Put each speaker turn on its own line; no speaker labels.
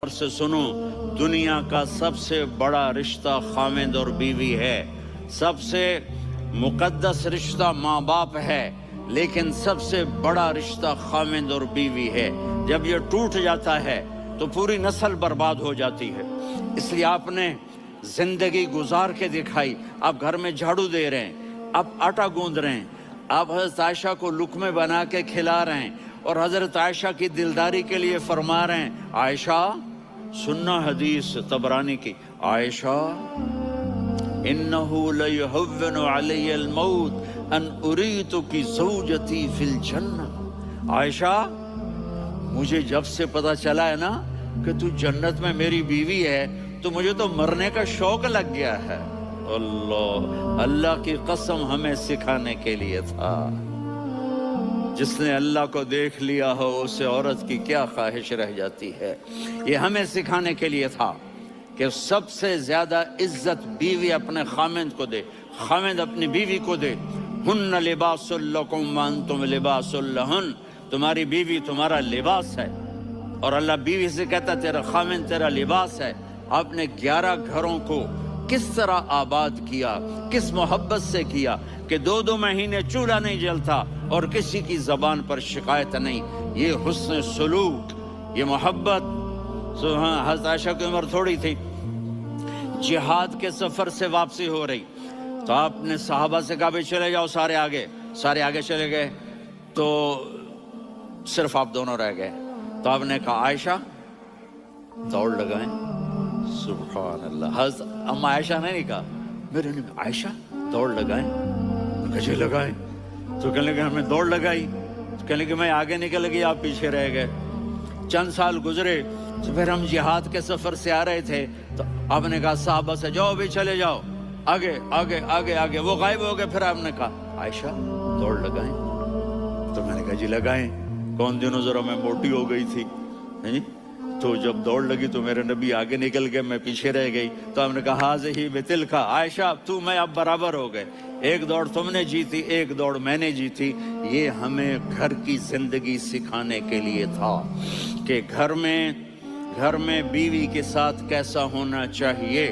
اور سے سنو، دنیا کا سب سے بڑا رشتہ خاوند اور بیوی ہے، سب سے مقدس رشتہ ماں باپ ہے، لیکن سب سے بڑا رشتہ خاوند اور بیوی ہے۔ جب یہ ٹوٹ جاتا ہے تو پوری نسل برباد ہو جاتی ہے۔ اس لیے آپ نے زندگی گزار کے دکھائی۔ آپ گھر میں جھاڑو دے رہے ہیں، آپ آٹا گوندھ رہے ہیں، آپ حضرت عائشہ کو لقمے بنا کے کھلا رہے ہیں، اور حضرت عائشہ کی دلداری کے لیے فرما رہے ہیں، عائشہ سننا حدیث طبرانی کی، عائشہ انہو لیہون علی الموت ان اریتکی زوجتی فی الجنہ۔ عائشہ مجھے جب سے پتا چلا ہے نا کہ تو جنت میں میری بیوی ہے تو مجھے تو مرنے کا شوق لگ گیا ہے۔ اللہ کی قسم ہمیں سکھانے کے لیے تھا۔ جس نے اللہ کو دیکھ لیا ہو اسے عورت کی کیا خواہش رہ جاتی ہے۔ یہ ہمیں سکھانے کے لیے تھا کہ سب سے زیادہ عزت بیوی اپنے خاوند کو دے، خاوند اپنی بیوی کو دے۔ ہن لباس لکم وانتم لباس لہن، تمہاری بیوی تمہارا لباس ہے، اور اللہ بیوی سے کہتا تیرا خاوند تیرا لباس ہے۔ آپ نے 11 گھروں کو کس طرح آباد کیا، کس محبت سے کیا کہ 2 مہینے چولہا نہیں جلتا اور کسی کی زبان پر شکایت نہیں۔ یہ حسن سلوک، یہ محبت۔ حضرت عائشہ کی عمر تھوڑی تھی، جہاد کے سفر سے واپسی ہو رہی، تو آپ نے صحابہ سے کہا بھی چلے جاؤ سارے آگے چلے گئے، تو صرف آپ دونوں رہ گئے۔ تو آپ نے کہا عائشہ دوڑ لگائیں۔ سبحان اللہ، حضرت اما عائشہ نے نہیں کہا، میرے نے عائشہ دوڑ لگائیں، کجے لگائیں، تو کہنے لگے ہمیں دوڑ لگائی، تو کہنے لگے میں آگے نکل گئی آپ پیچھے رہ گئے۔ چند سال گزرے تو پھر ہم جہاد کے سفر سے آ رہے تھے، تو آپ نے کہا صحابہ سے جاؤ بھی چلے جاؤ آگے، وہ غائب ہو گئے۔ پھر آپ نے کہا عائشہ دوڑ لگائیں، تو میں نے کہا جی لگائیں۔ کون دنوں ذرا میں موٹی ہو گئی تھی، تو جب دوڑ لگی تو میرے نبی آگے نکل گئے، میں پیچھے رہ گئی، تو ہم نے کہا ہاذہ بتلک، عائشہ تو میں اب برابر ہو گئے، ایک دوڑ تم نے جیتی، ایک دوڑ میں نے جیتی۔ یہ ہمیں گھر کی زندگی سکھانے کے لیے تھا کہ گھر میں بیوی کے ساتھ کیسا ہونا چاہیے۔